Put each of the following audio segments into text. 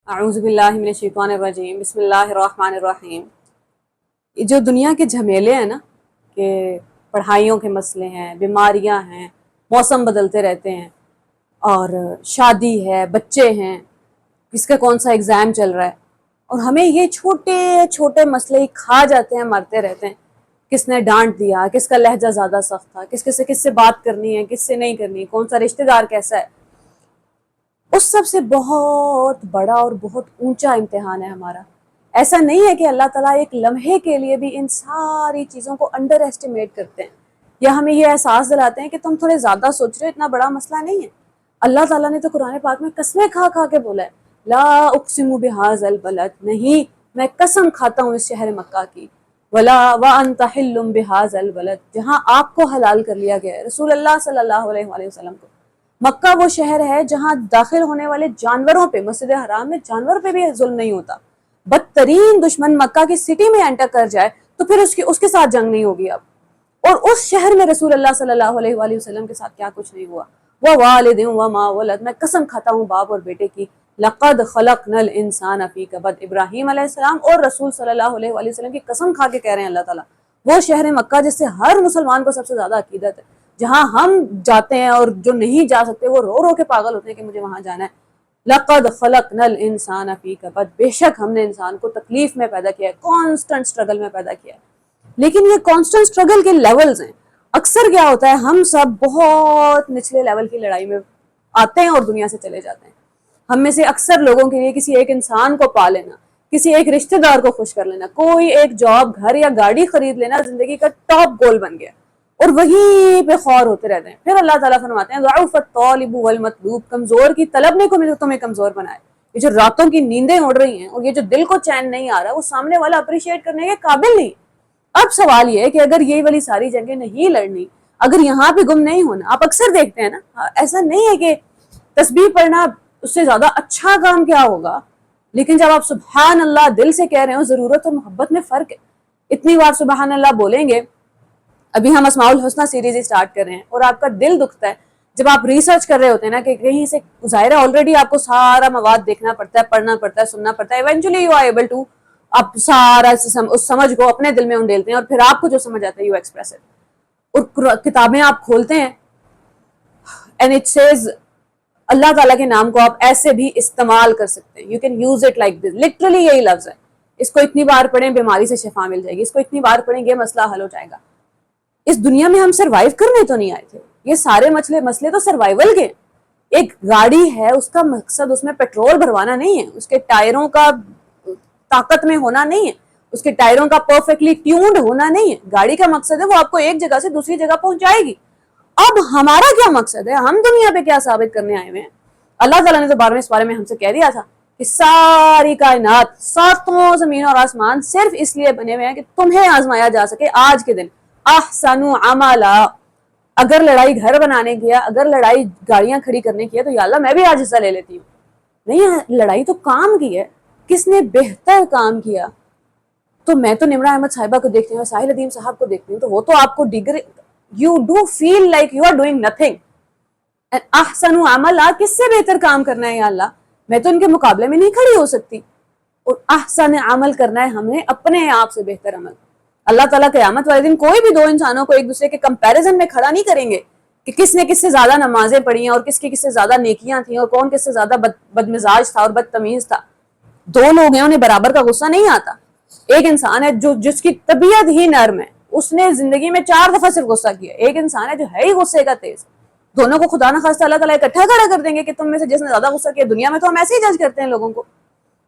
اعوذ باللہ من الشیطان الرجیم، بسم اللہ الرحمن الرحیم۔ یہ جو دنیا کے جھمیلے ہیں نا، کہ پڑھائیوں کے مسئلے ہیں، بیماریاں ہیں، موسم بدلتے رہتے ہیں، اور شادی ہے، بچے ہیں، کس کا کون سا ایگزام چل رہا ہے، اور ہمیں یہ چھوٹے چھوٹے مسئلے ہی کھا جاتے ہیں، مرتے رہتے ہیں۔ کس نے ڈانٹ دیا، کس کا لہجہ زیادہ سخت تھا، کس سے بات کرنی ہے، کس سے نہیں کرنی، کون سا رشتہ دار کیسا ہے۔ اس سب سے بہت بڑا اور بہت اونچا امتحان ہے ہمارا۔ ایسا نہیں ہے کہ اللہ تعالیٰ ایک لمحے کے لیے بھی ان ساری چیزوں کو انڈر ایسٹیمیٹ کرتے ہیں، یا ہمیں یہ احساس دلاتے ہیں کہ تم تھوڑے زیادہ سوچ رہے ہو، اتنا بڑا مسئلہ نہیں ہے۔ اللہ تعالیٰ نے تو قرآن پاک میں قسمیں کھا کھا کے بولا ہے، لا اقسم بہذا البلد، نہیں میں قسم کھاتا ہوں اس شہر مکہ کی، ولا وانت حل بہذا البلد، جہاں آپ کو حلال کر لیا گیا ہے، رسول اللہ صلی اللہ علیہ وآلہ وسلم کو۔ مکہ وہ شہر ہے جہاں داخل ہونے والے جانوروں پہ، مسجد حرام میں جانور پہ بھی ظلم نہیں ہوتا۔ بدترین دشمن مکہ کی سٹی میں انٹر کر جائے تو پھر اس کے ساتھ جنگ نہیں ہوگی اب۔ اور اس شہر میں رسول اللہ صلی اللہ علیہ وآلہ وسلم کے ساتھ کیا کچھ نہیں ہوا۔ وَوَالِدٍ وَمَا وَلَدَ، میں قسم کھاتا ہوں باپ اور بیٹے کی، لَقَدْ خَلَقْنَا الْإِنسَانَ فِي كَبَدٍ، ابراہیم علیہ السلام اور رسول صلی اللہ علیہ وآلہ وسلم کی قسم کھا کے کہہ رہے ہیں اللہ تعالیٰ۔ وہ شہر مکہ جس سے ہر مسلمان کو سب سے زیادہ عقیدت ہے، جہاں ہم جاتے ہیں اور جو نہیں جا سکتے وہ رو رو کے پاگل ہوتے ہیں کہ مجھے وہاں جانا ہے۔ لَقَدْ خَلَقْنَا الْإِنسَانَ فِي كَبَدٍ، بے شک ہم نے انسان کو تکلیف میں پیدا کیا ہے، کانسٹنٹ سٹرگل میں پیدا کیا ہے۔ لیکن یہ کانسٹنٹ سٹرگل کے لیولز ہیں۔ اکثر کیا ہوتا ہے، ہم سب بہت نچلے لیول کی لڑائی میں آتے ہیں اور دنیا سے چلے جاتے ہیں۔ ہم میں سے اکثر لوگوں کے لیے کسی ایک انسان کو پا لینا، کسی ایک رشتہ دار کو خوش کر لینا، کوئی ایک جاب، گھر یا گاڑی خرید لینا زندگی کا ٹاپ گول بن گیا، اور وہیں پہ خور ہوتے رہتے ہیں۔ پھر اللہ تعالیٰ فرماتے ہیں ضعف الطالب والمطلوب، کمزور کی طلب نے کو تمہیں کمزور بنائے۔ یہ جو راتوں کی نیندیں اڑ رہی ہیں اور یہ جو دل کو چین نہیں آ رہا، وہ سامنے والا اپریشیٹ کرنے کے قابل نہیں۔ اب سوال یہ ہے کہ اگر یہ والی ساری جنگیں نہیں لڑنی، اگر یہاں پہ گم نہیں ہونا، آپ اکثر دیکھتے ہیں نا، ایسا نہیں ہے کہ تسبیح پڑھنا اس سے زیادہ اچھا کام کیا ہوگا، لیکن جب آپ سبحان اللہ دل سے کہہ رہے ہو، ضرورت اور محبت میں فرق ہے۔ اتنی بار سبحان اللہ بولیں گے، ابھی ہم اسماء الحسنہ سیریز اسٹارٹ کر رہے ہیں، اور آپ کا دل دکھتا ہے جب آپ ریسرچ کر رہے ہوتے ہیں نا، کہ کہیں سے ظاہر ہے آلریڈی آپ کو سارا مواد دیکھنا پڑتا ہے، پڑھنا پڑتا ہے، سننا پڑتا ہے، eventually you are able to, آپ سارا اس سمجھ کو اپنے دل میں انڈیلتے ہیں، اور پھر آپ کو جو سمجھ آتا ہے یو ایکسپریس اٹ۔ اور کتابیں آپ کھولتے ہیں اینڈ اٹ سیز اللہ تعالیٰ کے نام کو آپ ایسے بھی استعمال کر سکتے ہیں، you can use it like this, literally یہی لفظ ہے۔ اس کو اتنی بار پڑھیں بیماری سے شفا مل جائے گی، اس کو اتنی بار پڑھیں یہ مسئلہ حل ہو جائے گا۔ اس دنیا میں ہم سروائیو کرنے تو نہیں آئے تھے، یہ سارے مسئلے تو سروائیول کے۔ ایک گاڑی ہے، اس کا مقصد اس میں پیٹرول بھروانا نہیں ہے، اس کے ٹائروں کا طاقت میں ہونا نہیں ہے، اس کے ٹائروں کا پرفیکٹلی ٹیونڈ ہونا نہیں ہے۔ گاڑی کا مقصد ہے وہ آپ کو ایک جگہ سے دوسری جگہ پہنچائے گی۔ اب ہمارا کیا مقصد ہے، ہم دنیا پہ کیا ثابت کرنے آئے ہوئے ہیں؟ اللہ تعالیٰ نے تو 12ویں سپارے میں ہم سے کہہ دیا تھا کہ ساری کائنات، ساتوں زمین اور آسمان صرف اس لیے بنے ہوئے ہیں کہ تمہیں آزمایا جا سکے آج کے دن۔ احسن عملا، اگر لڑائی گھر بنانے کی ہے، اگر لڑائی گاڑیاں کھڑی کرنے کی ہے، تو یا اللہ میں بھی آج حصہ لے لیتی ہوں۔ نہیں، لڑائی تو کام کی ہے، کس نے بہتر کام کیا۔ تو میں تو نمرہ احمد صاحبہ کو دیکھتی ہوں، ساحل ندیم صاحب کو دیکھتی ہوں، تو وہ تو آپ کو degree, you do feel like you are doing nothing. احسن عملا، کس سے بہتر کام کرنا ہے یا اللہ، میں تو ان کے مقابلے میں نہیں کھڑی ہو سکتی۔ اور احسن عمل کرنا ہے ہم نے اپنے آپ سے بہتر عمل۔ اللہ تعالیٰ قیامت والے دن کوئی بھی دو انسانوں کو ایک دوسرے کے کمپیریزن میں کھڑا نہیں کریں گے کہ کس نے کس سے زیادہ نمازیں پڑھی ہیں اور کس کی کس سے زیادہ نیکیاں تھیں اور کون کس سے زیادہ بدمزاج تھا اور بدتمیز تھا۔ دو لوگ ہیں، انہیں برابر کا غصہ نہیں آتا۔ ایک انسان ہے جس کی طبیعت ہی نرم ہے، اس نے زندگی میں 4 دفعہ صرف غصہ کیا۔ ایک انسان ہے جو ہے ہی غصے کا تیز۔ دونوں کو خدا نخواستہ اللہ تعالیٰ اکٹھا کھڑا کر دیں گے کہ تم میں سے جس نے زیادہ غصہ کیا۔ دنیا میں تو ہم ایسے ہی جج کرتے ہیں لوگوں کو۔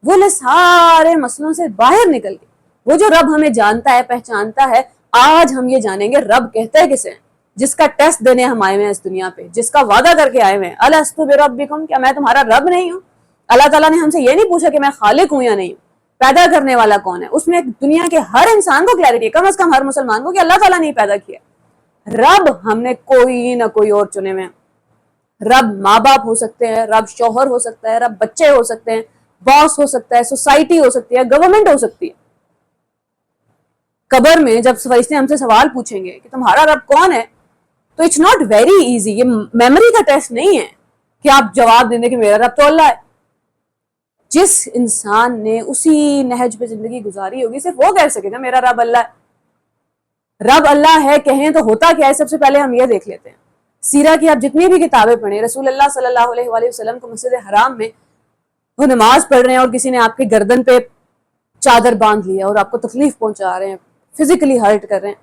وہ سارے مسئلوں سے باہر نکل کے وہ جو رب ہمیں جانتا ہے، پہچانتا ہے، آج ہم یہ جانیں گے رب کہتا ہے کسے، جس کا ٹیسٹ دینے ہم آئے ہوئے ہیں اس دنیا پہ، جس کا وعدہ کر کے آئے ہوئے ہیں، الستو بربکم، کیا میں تمہارا رب نہیں ہوں؟ اللہ تعالیٰ نے ہم سے یہ نہیں پوچھا کہ میں خالق ہوں یا نہیں ہوں، پیدا کرنے والا کون ہے۔ اس میں دنیا کے ہر انسان کو کلیئرٹی ہے، کم از کم ہر مسلمان کو، کہ اللہ تعالیٰ نے ہی پیدا کیا۔ رب ہم نے کوئی نہ کوئی اور چنے ہوئے ہیں۔ رب ماں باپ ہو سکتے ہیں، رب شوہر ہو سکتا ہے، رب بچے ہو سکتے ہیں، باس ہو سکتا ہے، سوسائٹی ہو سکتی ہے، گورنمنٹ ہو سکتی ہے۔ قبر میں جب فرشتے ہم سے سوال پوچھیں گے کہ تمہارا رب کون ہے، تو اٹس ناٹ ویری ایزی، یہ میموری کا ٹیسٹ نہیں ہے کہ آپ جواب دیں کہ میرا رب تو اللہ ہے۔ جس انسان نے اسی نہج پہ زندگی گزاری ہوگی صرف وہ کہہ سکے گا میرا رب اللہ ہے۔ رب اللہ ہے کہیں تو ہوتا کیا ہے، سب سے پہلے ہم یہ دیکھ لیتے ہیں۔ سیرہ کی آپ جتنی بھی کتابیں پڑھیں، رسول اللہ صلی اللہ علیہ وآلہ وسلم کو مسجد حرام میں وہ نماز پڑھ رہے ہیں اور کسی نے آپ کے گردن پہ چادر باندھ لیا اور آپ کو تکلیف پہنچا رہے ہیں، فزیکلی ہرٹ کر رہے ہیں،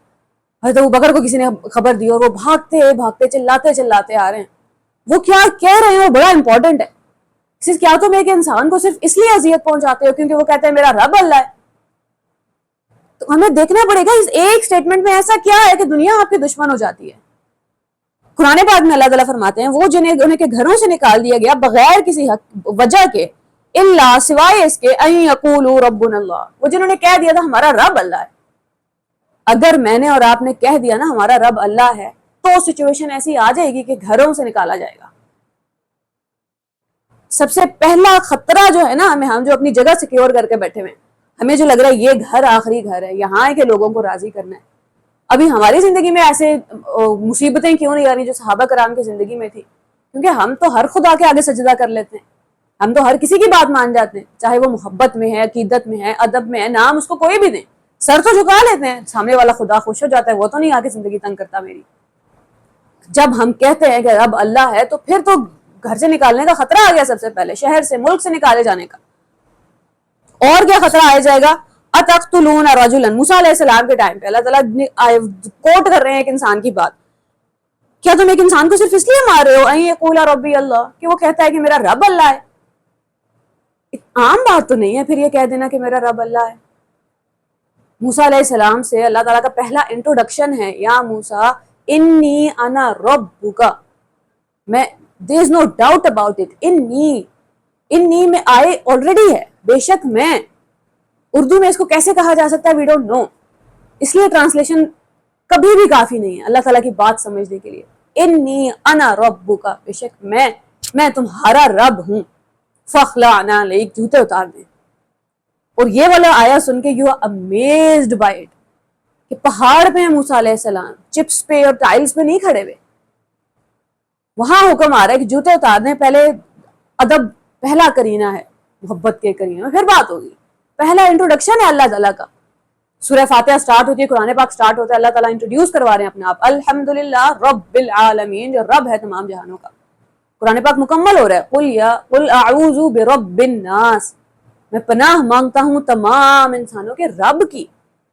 حضرت ابوبکر کو کسی نے خبر دی اور وہ بھاگتے بھاگتے چلاتے آ رہے ہیں، وہ کیا کہہ رہے ہیں وہ بڑا امپورٹنٹ ہے۔ کیا تم ایک انسان کو صرف اس لیے اذیت پہنچاتے ہو کیونکہ وہ کہتے ہیں میرا رب اللہ ہے؟ تو ہمیں دیکھنا پڑے گا اس ایک سٹیٹمنٹ میں ایسا کیا ہے کہ دنیا آپ کی دشمن ہو جاتی ہے۔ قرآن پاک میں اللہ تعالیٰ فرماتے ہیں وہ جنہیں انہیں کے گھروں سے نکال دیا گیا بغیر کسی وجہ کے، الا سوائے اس کے ان یقولوا ربنا اللہ، وہ جنہوں نے کہہ دیا تھا ہمارا رب اللہ ہے۔ اگر میں نے اور آپ نے کہہ دیا نا ہمارا رب اللہ ہے تو سچویشن ایسی آ جائے گی کہ گھروں سے نکالا جائے گا۔ سب سے پہلا خطرہ جو ہے نا ہم جو اپنی جگہ سیکیور کر کے بیٹھے ہوئے ہیں، ہمیں جو لگ رہا ہے یہ گھر آخری گھر ہے، یہاں ہے کہ لوگوں کو راضی کرنا ہے۔ ابھی ہماری زندگی میں ایسے مصیبتیں کیوں نہیں آ رہی جو صحابہ کرام کی زندگی میں تھی؟ کیونکہ ہم تو ہر خدا کے آگے سجدہ کر لیتے ہیں، ہم تو ہر کسی کی بات مان جاتے ہیں، چاہے وہ محبت میں ہے، عقیدت میں ہے، ادب میں ہے، نام اس کو کوئی بھی دیں، سر تو جھکا لیتے ہیں، سامنے والا خدا خوش ہو جاتا ہے، وہ تو نہیں آگے زندگی تنگ کرتا میری۔ جب ہم کہتے ہیں کہ رب اللہ ہے تو پھر تو گھر سے نکالنے کا خطرہ آ گیا، سب سے پہلے شہر سے ملک سے نکالے جانے کا۔ اور کیا خطرہ آ جائے گا؟ اتقتلون رجلا، موسیٰ علیہ السلام کے ٹائم پہ اللہ تعالیٰ کوٹ کر رہے ہیں ایک انسان کی بات، کیا تم ایک انسان کو صرف اس لیے مار رہے ہو ان یقول ربی اللہ کہ وہ کہتا ہے کہ میرا رب اللہ ہے؟ عام بات تو نہیں ہے پھر یہ کہہ دینا کہ میرا رب اللہ ہے۔ موسیٰ علیہ السلام سے اللہ تعالیٰ کا پہلا انٹروڈکشن ہے یا موسیٰ انی انا ربک، میں there is no doubt about it، انی میں آئے آلریڈی ہے، بے شک میں۔ اردو میں اس کو کیسے کہا جا سکتا ہے وی ڈونٹ نو، اس لیے ٹرانسلیشن کبھی بھی کافی نہیں ہے اللہ تعالیٰ کی بات سمجھنے کے لیے۔ انی انا ربک، بے شک میں تمہارا رب ہوں، فخلعنا علیک، جوتے اتار دیں۔ اور یہ والا آیا سن کے you are amazed by it کہ پہاڑ پہ ہیں موسیٰ علیہ السلام، چپس پہ اور ٹائلز پہ نہیں کھڑے ہوئے، وہاں حکم آ رہا ہے کہ جوتے اتار دیں۔ پہلے ادب پہلا کرینہ ہے محبت کے کرینہ، پھر بات ہوگی، پہلا انٹروڈکشن ہے اللہ تعالیٰ کا۔ سورہ فاتحہ سٹارٹ ہوتی ہے، قرآن پاک سٹارٹ ہوتا ہے، اللہ تعالیٰ انٹروڈیوس کروا رہے ہیں اپنے آپ، الحمدللہ رب العالمین، جو رب ہے تمام جہانوں کا۔ قرآن پاک مکمل ہو رہا ہے، قل اعوذ برب الناس، میں پناہ مانگتا ہوں تمام انسانوں کے رب کی۔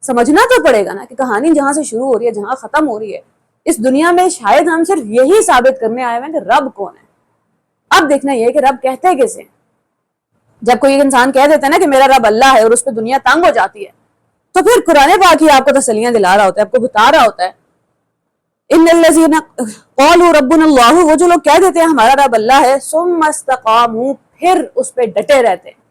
سمجھنا تو پڑے گا نا کہ کہانی جہاں سے شروع ہو رہی ہے جہاں ختم ہو رہی ہے، اس دنیا میں شاید ہم صرف یہی ثابت کرنے آئے ہیں کہ رب کون ہے۔ اب دیکھنا یہ ہے کہ رب کہتے کیسے ہیں۔ جب کوئی ایک انسان کہہ دیتا ہے نا کہ میرا رب اللہ ہے اور اس پہ دنیا تنگ ہو جاتی ہے، تو پھر قرآن پاک ہی آپ کو تسلیاں دلا رہا ہوتا ہے، آپ کو بتا رہا ہوتا ہے ان الذین قالوا ربنا اللہ، وہ جو لوگ کہہ دیتے ہیں ہمارا رب اللہ ہے، ثم استقاموا، پھر اس پہ ڈٹے رہتے ہیں۔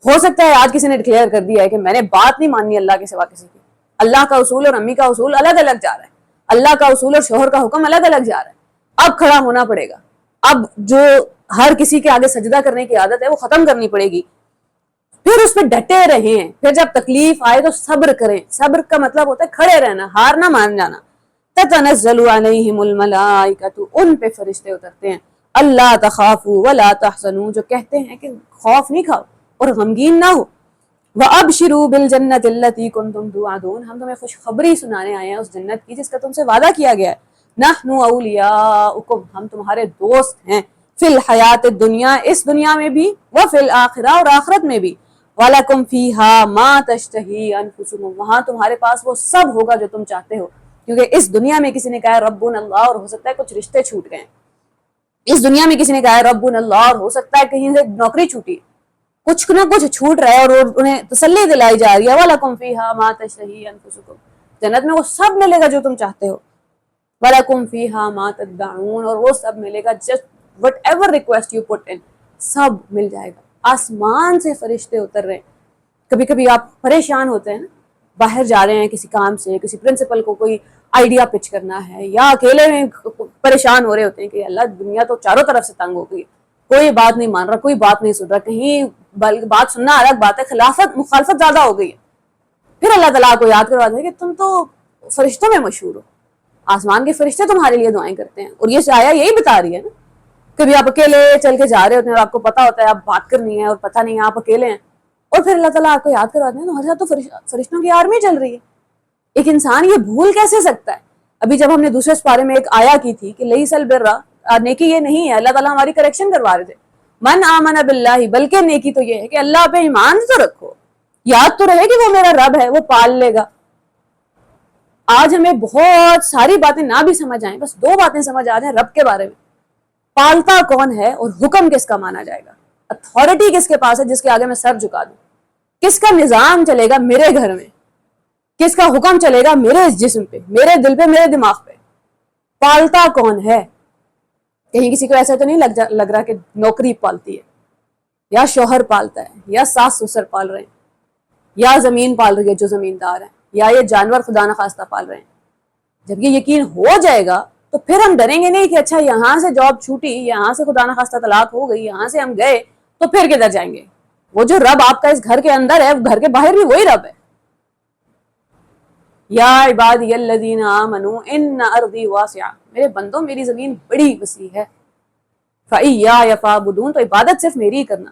ہو سکتا ہے آج کسی نے ڈکلیئر کر دیا ہے کہ میں نے بات نہیں ماننی اللہ کے سوا کسی کی، اللہ کا اصول اور امی کا اصول الگ الگ جا رہا ہے، اللہ کا اصول اور شوہر کا حکم الگ الگ جا رہا ہے، اب کھڑا ہونا پڑے گا، اب جو ہر کسی کے آگے سجدہ کرنے کی عادت ہے وہ ختم کرنی پڑے گی، پھر اس پہ ڈٹے رہیں، پھر جب تکلیف آئے تو صبر کریں۔ صبر کا مطلب ہوتا ہے کھڑے رہنا، ہار نہ مان جانا۔ تتنزل علیہم الملائکۃ، ان پہ فرشتے اترتے ہیں، اللہ تخافوا ولا تحزنوا، جو کہتے ہیں کہ خوف نہیں کھاؤ اور غمگین نہ ہو، وَأَبْشِرُوا بِالْجَنَّةِ الَّتِي كُنْتُمْ تُوعَدُونَ، ہم تمہیں خوشخبری سنانے آئے ہیں اس جنت کی جس کا تم سے وعدہ کیا گیا ہے۔ نَحْنُ أَوْلِيَاؤُكُمْ، ہم تمہارے دوست ہیں، فِي الْحَيَاةِ الدُّنْيَا، اس دنیا میں بھی، وَفِي الْآخِرَةِ، اور آخرت میں بھی، وَلَكُمْ فِيهَا مَا تَشْتَهِي أَنفُسُكُمْ، وہاں تمہارے پاس وہ سب ہوگا جو تم چاہتے ہو۔ کیونکہ اس دنیا میں کسی نے کہا ہے ربنا اللہ اور ہو سکتا ہے کچھ رشتے چھوٹ گئے، اس دنیا میں کسی نے کہا ہے ربنا اللہ اور ہو سکتا ہے کہیں سے نوکری چھوٹی، کچھ نہ کچھ چھوٹ رہا ہے اور انہیں تسلی دلائی جا رہی ہے، وَلَكُمْ فِيهَا مَا تَشْتَهِي أَنفُسُكُمْ، جنت میں وہ سب ملے گا جو تم چاہتے ہو، وَلَكُمْ فِيهَا مَا تَدَّعُونَ، اور وہ سب ملے گا just whatever request you put in، سب مل جائے گا۔ آسمان سے فرشتے اتر رہے ہیں۔ کبھی کبھی آپ پریشان ہوتے ہیں نا، باہر جا رہے ہیں کسی کام سے، کسی پرنسپل کو کوئی آئیڈیا پچ کرنا ہے، یا اکیلے میں پریشان ہو رہے ہوتے ہیں کہ اللہ دنیا تو چاروں طرف سے تنگ ہو گئی، کوئی بات نہیں مان رہا، کوئی بات نہیں سن رہا، کہیں بات سننا الگ بات ہے، مخالفت زیادہ ہو گئی ہے۔ پھر اللہ تعالیٰ کو یاد کرواتا ہے کہ تم تو فرشتوں میں مشہور ہو، آسمان کے فرشتے تمہارے لیے دعائیں کرتے ہیں، اور یہ آیا یہی بتا رہی ہے نا کبھی آپ اکیلے چل کے جا رہے ہوتے ہیں اور آپ کو پتا ہوتا ہے آپ بات کرنی ہے اور پتہ نہیں آپ اکیلے ہیں، اور پھر اللہ تعالیٰ آپ کو یاد کرواتے ہیں، ہمارے ساتھ تو فرشتوں کی آرمی چل رہی ہے. ایک انسان یہ بھول کیسے سکتا ہے؟ ابھی جب ہم نے دوسرے سپارے میں ایک آیا کی تھی کہ لیس البر، نیکی یہ نہیں ہے، اللہ تعالیٰ ہماری کریکشن کروا رہے تھے، من آمن باللہ، بلکہ نیکی تو یہ ہے کہ اللہ پہ ایمان تو رکھو، یاد تو رہے کہ وہ میرا رب ہے، وہ پال لے گا. آج ہمیں بہت ساری باتیں نہ بھی سمجھ آئیں، بس 2 باتیں سمجھ آ جائیں رب کے بارے میں. پالتا کون ہے اور حکم کس کا مانا جائے گا، اتھارٹی کس کے پاس ہے جس کے آگے میں سر جھکا دوں، کس کا نظام چلے گا میرے گھر میں، کس کا حکم چلے گا میرے اس جسم پہ، میرے دل پہ، میرے دماغ پہ. پالتا کون ہے؟ کہیں کسی کو ایسا تو نہیں لگ رہا کہ نوکری پالتی ہے، یا شوہر پالتا ہے، یا ساس سسر پال رہے ہیں، یا زمین پال رہی ہے جو زمیندار ہیں، یا یہ جانور خدا نخواستہ پال رہے ہیں. جب یہ یقین ہو جائے گا تو پھر ہم ڈریں گے نہیں کہ اچھا یہاں سے جاب چھوٹی، یہاں سے خدا نخواستہ طلاق ہو گئی، یہاں سے ہم گئے تو پھر کدھر جائیں گے. وہ جو رب آپ کا اس گھر کے اندر ہے، گھر کے باہر بھی وہی رب ہے. یا عبادی الذین آمنوا ان ارضی واسعہ، میرے بندوں میری زمین بڑی وسیع ہے، فإیایا فاعبدون، تو عبادت صرف میری ہی کرنا.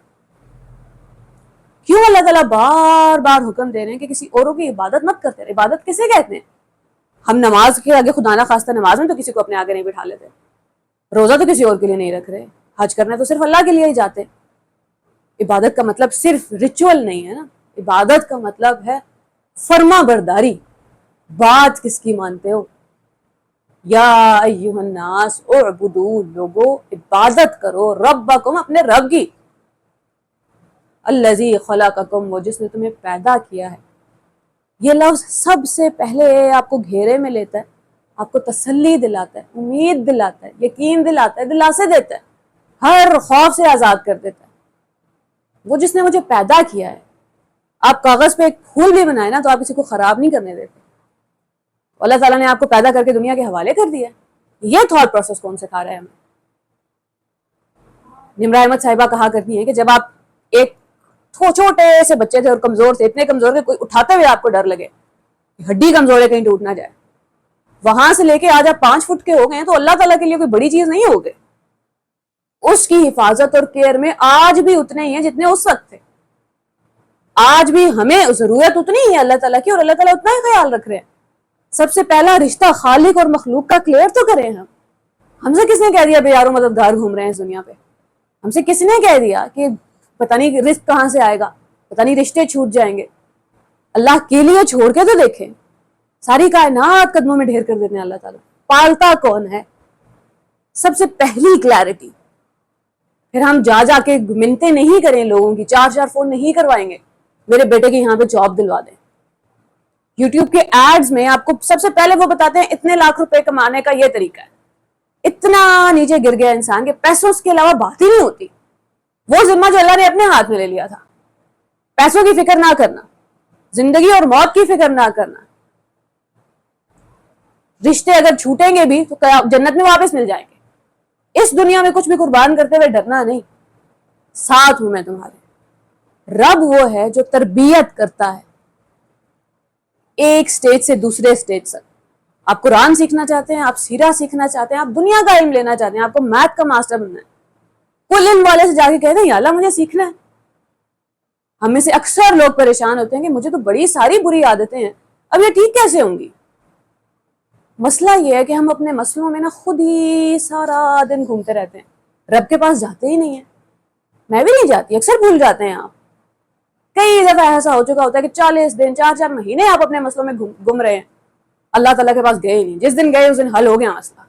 کیوں اللہ تعالیٰ بار بار حکم دے رہے ہیں کہ کسی اوروں کی عبادت مت کرتے رہے؟ عبادت کسے کہتے ہیں؟ ہم نماز کے آگے خدا نہ خواستہ نماز میں تو کسی کو اپنے آگے نہیں بٹھا لیتے، روزہ تو کسی اور کے لیے نہیں رکھ رہے، حج کرنا تو صرف اللہ کے لیے ہی جاتے. عبادت کا مطلب صرف ریچول نہیں ہے نا، عبادت کا مطلب ہے فرما برداری. بات کس کی مانتے ہو؟ یا ایھا الناس اعبدوا، لوگو عبادت کرو ربکم، اپنے رب کی، الذی خلقکم، وہ جس نے تمہیں پیدا کیا ہے. یہ لفظ سب سے پہلے آپ کو گھیرے میں لیتا ہے، آپ کو تسلی دلاتا ہے، امید دلاتا ہے، یقین دلاتا ہے، دلاسے دیتا ہے، ہر خوف سے آزاد کر دیتا ہے. وہ جس نے مجھے پیدا کیا ہے. آپ کاغذ پہ ایک پھول بھی بنائے نا تو آپ کسی کو خراب نہیں کرنے دیتے. اللہ تعالیٰ نے آپ کو پیدا کر کے دنیا کے حوالے کر دیا. یہ تھاٹ پروسیس کون سکھا رہا ہے ہمیں؟ نمرہ احمد صاحبہ کہا کرتی ہیں کہ جب آپ ایک چھوٹے سے بچے تھے اور کمزور تھے، اتنے کمزور کہ کوئی اٹھاتے ہوئے آپ کو ڈر لگے، ہڈی کمزور ہے کہیں ٹوٹ نہ جائے، وہاں سے لے کے آج آپ 5 فٹ کے ہو گئے ہیں تو اللہ تعالیٰ کے لیے کوئی بڑی چیز نہیں ہو گئے. اس کی حفاظت اور کیئر میں آج بھی اتنے ہی ہیں جتنے اس وقت تھے. آج بھی ہمیں ضرورت اتنی ہی ہے اللہ تعالیٰ کی، اور اللہ تعالیٰ اتنا ہی خیال رکھ رہے ہیں. سب سے پہلا رشتہ خالق اور مخلوق کا کلیئر تو کریں ہم. ہم سے کس نے کہہ دیا بے یار و مددگار گھوم رہے ہیں اس دنیا پہ؟ ہم سے کس نے کہہ دیا کہ پتہ نہیں رزق کہاں سے آئے گا، پتہ نہیں رشتے چھوٹ جائیں گے؟ اللہ کے لیے چھوڑ کے تو دیکھیں، ساری کائنات قدموں میں ڈھیر کر دیتے ہیں اللہ تعالیٰ. پالتا کون ہے؟ سب سے پہلی کلیئرٹی. پھر ہم جا کے منتیں نہیں کریں لوگوں کی، 4 فون نہیں کروائیں گے میرے بیٹے کی یہاں پہ جاب دلوا دیں. یوٹیوب کے ایڈز میں آپ کو سب سے پہلے وہ بتاتے ہیں اتنے لاکھ روپے کمانے کا یہ طریقہ ہے. اتنا نیچے گر گیا انسان کہ پیسوں کے علاوہ بات ہی نہیں ہوتی. وہ ذمہ جو اللہ نے اپنے ہاتھ میں لے لیا تھا، پیسوں کی فکر نہ کرنا، زندگی اور موت کی فکر نہ کرنا. رشتے اگر چھوٹیں گے بھی تو جنت میں واپس مل جائیں گے. اس دنیا میں کچھ بھی قربان کرتے ہوئے ڈرنا نہیں، ساتھ ہوں میں تمہارے. رب وہ ہے جو تربیت کرتا ہے ایک سٹیج سے دوسرے سٹیج تک. آپ قرآن سیکھنا چاہتے ہیں، آپ سیرہ سیکھنا چاہتے ہیں، آپ دنیا کا علم لینا چاہتے ہیں، آپ کو میتھ کا ماسٹر بننا ہے، کل علم والے سے جا کے کہتے ہیں یا اللہ مجھے سیکھنا ہے. ہم میں سے اکثر لوگ پریشان ہوتے ہیں کہ مجھے تو بڑی ساری بری عادتیں ہیں، اب یہ ٹھیک کیسے ہوں گی؟ مسئلہ یہ ہے کہ ہم اپنے مسئلوں میں نا خود ہی سارا دن گھومتے رہتے ہیں، رب کے پاس جاتے ہی نہیں ہیں. میں بھی نہیں جاتی، اکثر بھول جاتے ہیں آپ. کئی دفعہ ایسا ہو چکا ہوتا ہے کہ 40 دن 4 مہینے آپ اپنے مسئلوں میں گم رہے ہیں، اللہ تعالیٰ کے پاس گئے ہی نہیں. جس دن گئے اس دن حل ہو گیا مسئلہ.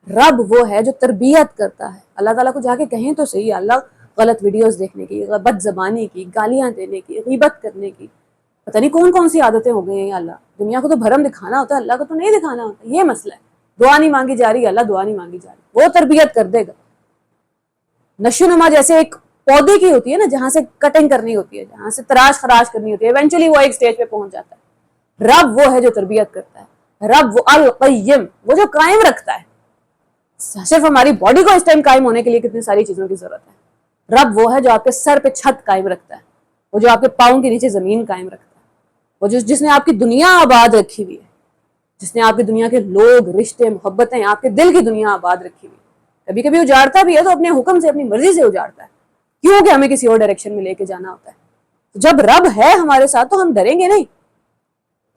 رب وہ ہے جو تربیت کرتا ہے. اللہ تعالیٰ کو جا کے کہیں تو صحیح، اللہ غلط ویڈیوز دیکھنے کی، بد زبانی کی، گالیاں دینے کی، غیبت کرنے کی، پتہ نہیں کون سی عادتیں ہو گئی ہیں. اللہ دنیا کو تو بھرم دکھانا ہوتا ہے، اللہ کو تو نہیں دکھانا ہوتا. یہ مسئلہ ہے. دعا نہیں مانگی جا رہی، اللہ دعا نہیں مانگی جا رہی، وہ تربیت کر دے گا. نشو نما جیسے ایک پودے کی ہوتی ہے نا، جہاں سے کٹنگ کرنی ہوتی ہے، جہاں سے تراش خراش کرنی ہوتی ہے، ایونچولی وہ ایک سٹیج پہ پہنچ جاتا ہے. رب وہ ہے جو تربیت کرتا ہے. رب وہ القیم، وہ جو قائم رکھتا ہے. صرف ہماری باڈی کو اس ٹائم قائم ہونے کے لیے کتنی ساری چیزوں کی ضرورت ہے. رب وہ ہے جو آپ کے سر پہ چھت قائم رکھتا ہے، وہ جو آپ کے پاؤں کے نیچے زمین قائم رکھتا ہے، وہ جس نے آپ کی دنیا آباد رکھی ہوئی ہے، جس نے آپ کی دنیا کے لوگ، رشتے، محبتیں، آپ کے دل کی دنیا آباد رکھی ہوئی ہے. کبھی کبھی اجاڑتا بھی ہے تو اپنے حکم سے، اپنی مرضی سے اجاڑتا ہے، کیونکہ ہمیں کسی اور ڈائریکشن میں لے کے جانا ہوتا ہے. جب رب ہے ہمارے ساتھ تو ہم ڈریں گے نہیں،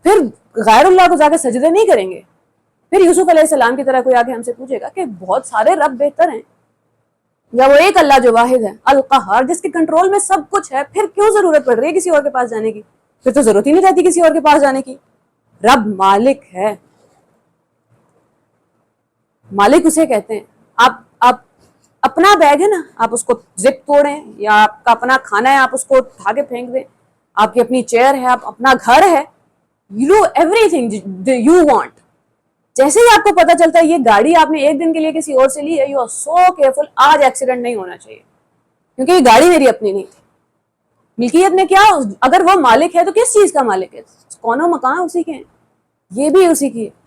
پھر غیر اللہ کو جا کے سجدے نہیں کریں گے. پھر یوسف علیہ السلام کی طرح کوئی آگے ہم سے پوچھے گا کہ بہت سارے رب بہتر ہیں، یا وہ ایک اللہ جو واحد ہے القہار جس کے کنٹرول میں سب کچھ ہے، پھر کیوں ضرورت پڑ رہی ہے کسی اور کے پاس جانے کی؟ پھر تو ضرورت ہی نہیں رہتی کسی اور کے پاس جانے کی. رب مالک ہے. مالک اسے کہتے ہیں. آپ اپنا بیگ ہے نا، آپ اس کو زپ توڑیں، یا آپ کا اپنا کھانا ہے آپ اس کو اٹھا کے پھینک دیں، آپ کی اپنی چیئر ہے، آپ اپنا گھر ہے، you do every thing you want. جیسے ہی آپ کو پتا چلتا ہے یہ گاڑی آپ نے ایک دن کے لیے کسی اور سے لی ہے، یو آر سو کیئرفل، آج ایکسیڈنٹ نہیں ہونا چاہیے کیونکہ یہ گاڑی میری اپنی نہیں تھی. ملکیت میں کیا، اگر وہ مالک ہے تو کس چیز کا مالک ہے؟ کون و مکان اسی کے ہیں، یہ بھی اسی کی ہے،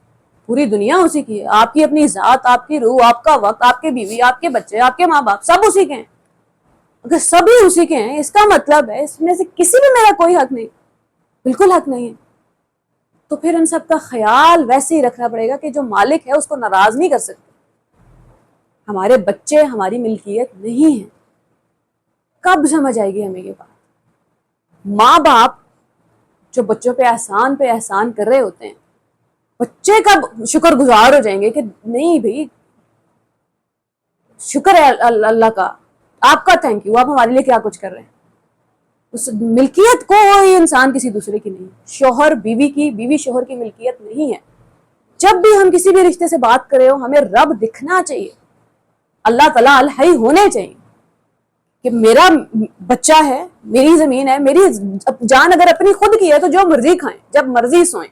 پوری دنیا اسی کی ہے. آپ کی اپنی ذات، آپ کی روح، آپ کا وقت، آپ کے بیوی، آپ کے بچے، آپ کے ماں باپ، سب اسی کے ہیں. اگر سبھی اسی کے ہیں، اس کا مطلب ہے اس میں سے کسی بھی میرا کوئی حق نہیں، بالکل حق نہیں ہے. تو پھر ان سب کا خیال ویسے ہی رکھنا پڑے گا کہ جو مالک ہے اس کو ناراض نہیں کر سکتے. ہمارے بچے ہماری ملکیت نہیں ہیں. کب سمجھ آئے گی ہمیں یہ بات؟ ماں باپ جو بچوں پہ احسان کر رہے ہوتے ہیں، بچے کب شکر گزار ہو جائیں گے کہ نہیں بھائی شکر ہے اللہ کا، آپ کا تھینک یو، آپ ہمارے لیے کیا کچھ کر رہے ہیں. اس ملکیت کوئی انسان کسی دوسرے کی نہیں، شوہر بیوی کی، بیوی شوہر کی ملکیت نہیں ہے. جب بھی ہم کسی بھی رشتے سے بات کرے ہو ہمیں رب دکھنا چاہیے، اللہ تعالیٰ الحی ہونے چاہیے کہ میرا بچہ ہے، میری زمین ہے، میری جان اگر اپنی خود کی ہے تو جو مرضی کھائیں، جب مرضی سوئیں،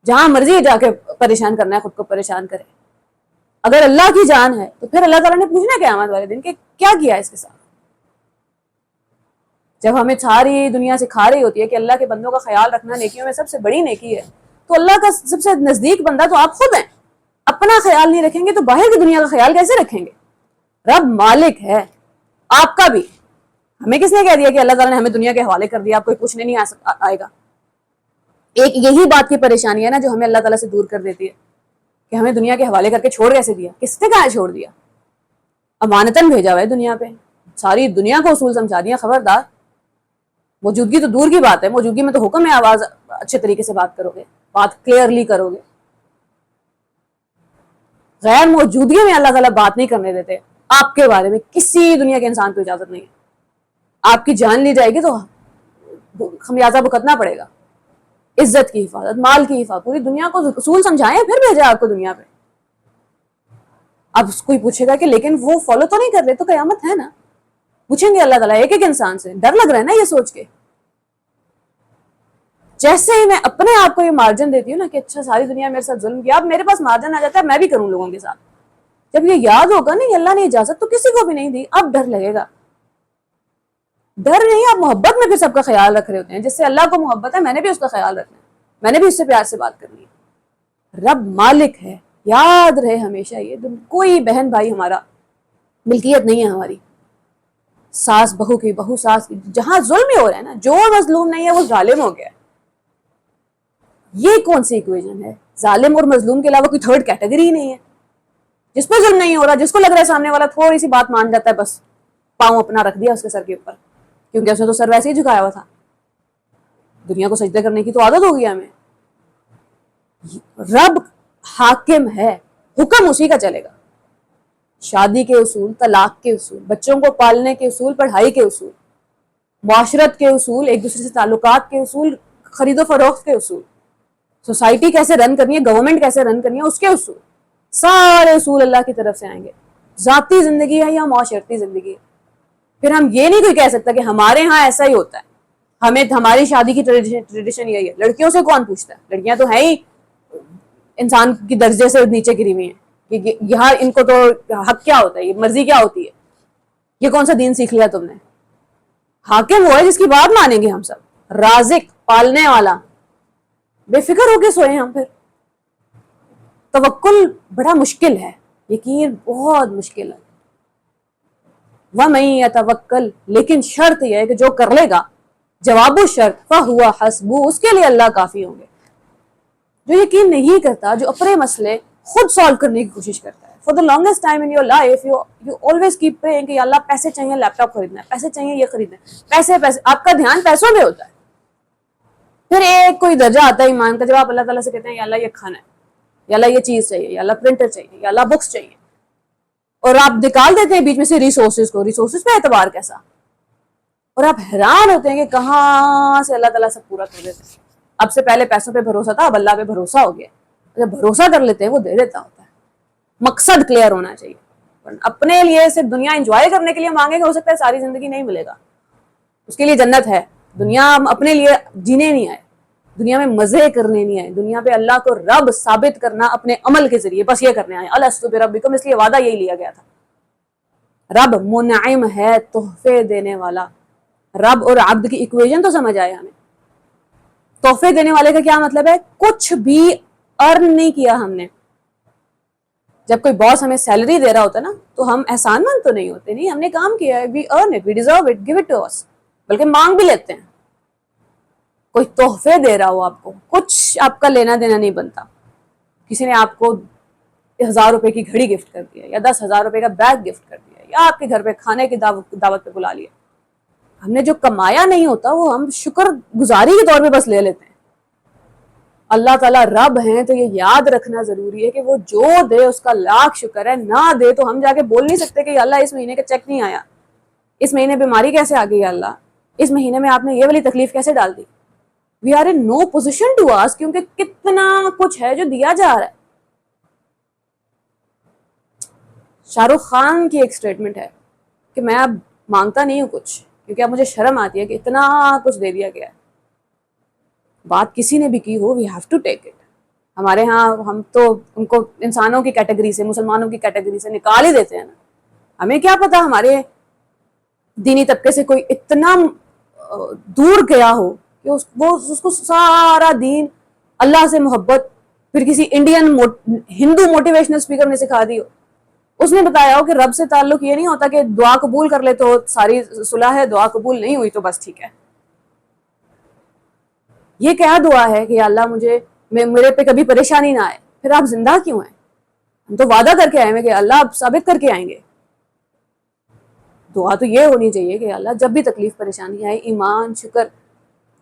جہاں مرضی جا کے پریشان کرنا ہے خود کو پریشان کریں. اگر اللہ کی جان ہے تو پھر اللہ تعالیٰ نے پوچھنا قیامت والے دن کہ کیا کیا اس کے ساتھ. جب ہمیں ساری دنیا سے کھا رہی ہوتی ہے کہ اللہ کے بندوں کا خیال رکھنا نیکیوں میں سب سے بڑی نیکی ہے، تو اللہ کا سب سے نزدیک بندہ تو آپ خود ہیں. اپنا خیال نہیں رکھیں گے تو باہر کی دنیا کا خیال کیسے رکھیں گے؟ رب مالک ہے آپ کا بھی. ہمیں کس نے کہہ دیا کہ اللہ تعالیٰ نے ہمیں دنیا کے حوالے کر دیا، آپ کوئی پوچھنے نہیں آئے گا؟ ایک یہی بات کی پریشانی ہے نا جو ہمیں اللہ تعالیٰ سے دور کر دیتی ہے کہ ہمیں دنیا کے حوالے کر کے چھوڑ کیسے دیا؟ کس نے کہا چھوڑ دیا؟ امانتاً بھیجا ہوا ہے دنیا پہ، ساری دنیا کو اصول سمجھا دیا. خبردار، موجودگی تو دور کی بات ہے، موجودگی میں تو حکم ہے آواز اچھے طریقے سے بات کرو گے، بات کلیئرلی کرو گے. غیر موجودگی میں اللہ تعالیٰ بات نہیں کرنے دیتے آپ کے بارے میں. کسی دنیا کے انسان کو اجازت نہیں ہے. آپ کی جان لی جائے گی تو خمیازہ بھگتنا پڑے گا. عزت کی حفاظت، مال کی حفاظت، پوری دنیا کو اصول سمجھائیں پھر بھیجا آپ کو دنیا پہ. اب کوئی پوچھے گا کہ لیکن وہ فالو تو نہیں کر رہے، تو قیامت ہے نا، پوچھیں گے اللہ تعالیٰ ایک ایک انسان سے. ڈر لگ رہا ہے نا یہ سوچ کے. جیسے ہی میں اپنے آپ کو یہ مارجن دیتی ہوں نا کہ اچھا ساری دنیا میرے ساتھ ظلم کیا، اب میرے پاس مارجن آ جاتا ہے میں بھی کروں لوگوں کے ساتھ. جب یہ یاد ہوگا نا اللہ نے اجازت تو کسی کو بھی نہیں دی، اب ڈر لگے گا. ڈر نہیں، آپ محبت میں پھر سب کا خیال رکھ رہے ہوتے ہیں. جس سے اللہ کو محبت ہے میں نے بھی اس کا خیال رکھنا ہے، میں نے بھی اس سے پیار سے بات کرنی ہے. رب مالک ہے، یاد رہے ہمیشہ یہ. کوئی بہن بھائی ہمارا ملکیت نہیں ہے ہماری. ساس بہو کی، بہو ساس کی، جہاں ظلم ہی ہو رہا ہے نا، جو مظلوم نہیں ہے وہ ظالم ہو گیا ہے. یہ کون سی ایکویژن ہے؟ ظالم اور مظلوم کے علاوہ کوئی تھرڈ کیٹیگری ہی نہیں ہے. جس پہ ظلم نہیں ہو رہا، جس کو لگ رہا ہے سامنے والا تھوڑی سی بات مان جاتا ہے، بس پاؤں اپنا رکھ دیا اس کے سر کے اوپر، کیونکہ اس نے تو سر ویسے ہی جھکایا ہوا تھا. دنیا کو سجدے کرنے کی تو عادت ہو گیا ہمیں. رب حاکم ہے، حکم اسی کا چلے گا. شادی کے اصول، طلاق کے اصول، بچوں کو پالنے کے اصول، پڑھائی کے اصول، معاشرت کے اصول، ایک دوسرے سے تعلقات کے اصول، خرید و فروخت کے اصول، سوسائٹی کیسے رن کرنی ہے، گورنمنٹ کیسے رن کرنی ہے، اس کے اصول، سارے اصول اللہ کی طرف سے آئیں گے. ذاتی زندگی ہے یا معاشرتی زندگی ہے. پھر ہم یہ نہیں کوئی کہہ سکتا کہ ہمارے ہاں ایسا ہی ہوتا ہے، ہمیں ہماری شادی کی ٹریڈیشن یہی ہے. لڑکیوں سے کون پوچھتا ہے؟ لڑکیاں تو ہیں ہی انسان کی درجے سے نیچے گری ہوئی ہیں کہ یہاں ان کو تو حق کیا ہوتا ہے، یہ مرضی کیا ہوتی ہے، یہ کون سا دین سیکھ لیا تم نے. حاکم وہ ہے جس کی بات مانیں گے ہم سب، رازق، پالنے والا. بے فکر ہو کے سوئے ہم. پھر توکل بڑا مشکل ہے، یقین بہت مشکل ہے. وَمَن يَتَوَکَّل، لیکن شرط یہ ہے کہ جو کر لے گا، جواب الشرط فَهُوَ حَسْبُهُ، اس کے لیے اللہ کافی ہوں گے. جو یقین نہیں کرتا، جو اپنے مسئلے خود سالو کرنے کی کوشش کرتا ہے، For the longest time in your life, you always keep praying کہ یا اللہ پیسے چاہیے لیپ ٹاپ خریدنا ہے, پیسے چاہیے یہ خریدنا ہے, پیسے پیسے, آپ کا دھیان پیسوں پہ ہوتا ہے. پھر ایک کوئی درجہ آتا ہے ایمان کا جب آپ اللہ تعالیٰ سے کہتے ہیں یا اللہ یہ کھانا ہے, یا اللہ یہ چیز چاہیے, یا اللہ پرنٹر چاہیے, یا اللہ بکس چاہیے, اور آپ نکال دیتے ہیں بیچ میں سے ریسورسز کو. ریسورسز پہ اعتبار کیسا, اور آپ حیران ہوتے ہیں کہ کہاں سے اللہ تعالیٰ سب پورا کر دیتے ہیں. اب سے پہلے پیسوں پہ بھروسہ تھا, اب اللہ پہ بھروسہ ہو گیا. جب بھروسہ کر لیتے ہیں وہ دے دیتا ہوتا ہے. مقصد کلیئر ہونا چاہیے. اپنے لیے صرف دنیا انجوائے کرنے کے لیے مانگیں گے, ہو سکتا ہے ساری زندگی نہیں ملے گا. اس کے لیے جنت ہے. دنیا ہم اپنے لیے جینے نہیں آئے, دنیا میں مزے کرنے نہیں آئے, دنیا پہ اللہ کو رب ثابت کرنا اپنے عمل کے ذریعے, بس یہ کرنے آئے. الستو بربکم, اس لیے وعدہ یہی لیا گیا تھا. رب منعم ہے, تحفے دینے والا. رب اور عبد کی ایکویژن تو سمجھ آئے ہمیں. تحفے دینے والے کا کیا مطلب ہے؟ کچھ بھی ارن نہیں کیا ہم نے. جب کوئی باس ہمیں سیلری دے رہا ہوتا ہے نا, تو ہم احسان مند تو نہیں ہوتے, نہیں, ہم نے کام کیا ہے, we earn it, we deserve it, give it to us, بلکہ مانگ بھی لیتے ہیں. کوئی تحفے دے رہا ہو آپ کو, کچھ آپ کا لینا دینا نہیں بنتا. کسی نے آپ کو 1000 روپے کی گھڑی گفٹ کر دیا, یا 10,000 روپے کا بیگ گفٹ کر دیا, یا آپ کے گھر پہ کھانے کی دعوت پہ بلا لیا. ہم نے جو کمایا نہیں ہوتا وہ ہم شکر گزاری کے طور پہ بس لے لیتے ہیں. اللہ تعالیٰ رب ہیں تو یہ یاد رکھنا ضروری ہے کہ وہ جو دے اس کا لاکھ شکر ہے, نہ دے تو ہم جا کے بول نہیں سکتے کہ یا اللہ اس مہینے کا چیک نہیں آیا, اس مہینے بیماری کیسے آ گئی, یا اللہ اس مہینے میں آپ نے یہ والی تکلیف کیسے ڈال دی. We are in no position to ask, کیونکہ کتنا کچھ ہے جو دیا جا رہا ہے. شاہ رخ خان کی ایک سٹیٹمنٹ ہے کہ میں اب مانگتا نہیں ہوں کچھ, کیونکہ اب مجھے شرم آتی ہے کہ اتنا کچھ دے دیا گیا ہے. بات کسی نے بھی کی ہو, we have to take it. ہمارے ہاں ہم تو ان کو انسانوں کی کیٹیگری سے, مسلمانوں کی کیٹیگری سے نکال ہی دیتے ہیں نا. ہمیں کیا پتا ہمارے دینی طبقے سے کوئی اتنا دور گیا ہو کہ اس کو سارا دین, اللہ سے محبت, پھر کسی انڈین ہندو موٹیویشنل اسپیکر نے سکھا دی ہو. اس نے بتایا ہو کہ رب سے تعلق یہ نہیں ہوتا کہ دعا قبول کر لے تو ساری صلح ہے, دعا قبول نہیں ہوئی تو بس ٹھیک ہے. یہ کیا دعا ہے کہ اللہ میرے پہ کبھی پریشانی نہ آئے. پھر آپ زندہ کیوں ہیں؟ ہم تو وعدہ کر کے آئے ہیں کہ اللہ آپ ثابت کر کے آئیں گے. دعا تو یہ ہونی چاہیے کہ اللہ جب بھی تکلیف پریشانی آئے, ایمان شکر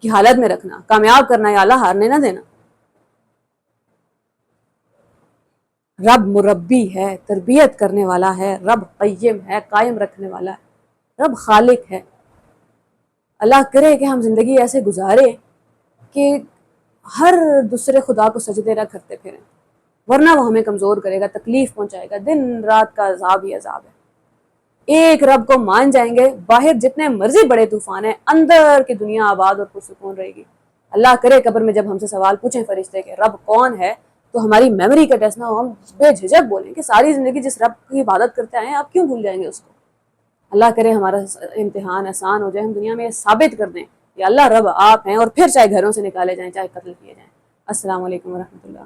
کی حالت میں رکھنا, کامیاب کرنا, یا اللہ ہارنے نہ دینا. رب مربی ہے, تربیت کرنے والا ہے. رب قیم ہے, قائم رکھنے والا ہے. رب خالق ہے. اللہ کرے کہ ہم زندگی ایسے گزارے کہ ہر دوسرے خدا کو سجدے نہ کرتے پھریں, ورنہ وہ ہمیں کمزور کرے گا, تکلیف پہنچائے گا. دن رات کا عذاب ہی عذاب ہے. ایک رب کو مان جائیں گے, باہر جتنے مرضی بڑے طوفان ہیں, اندر کی دنیا آباد اور پرسکون رہے گی. اللہ کرے قبر میں جب ہم سے سوال پوچھیں فرشتے کہ رب کون ہے, تو ہماری میموری کا ٹیسٹ نہ ہو, ہم بے جھجک بولیں کہ ساری زندگی جس رب کی عبادت کرتے آئے ہیں آپ کیوں بھول جائیں گے اس کو. اللہ کرے ہمارا امتحان آسان ہو جائے, ہم دنیا میں یہ ثابت کر دیں کہ اللہ رب آپ ہیں, اور پھر چاہے گھروں سے نکالے جائیں, چاہے قتل کیے جائیں. السلام علیکم ورحمۃ اللہ.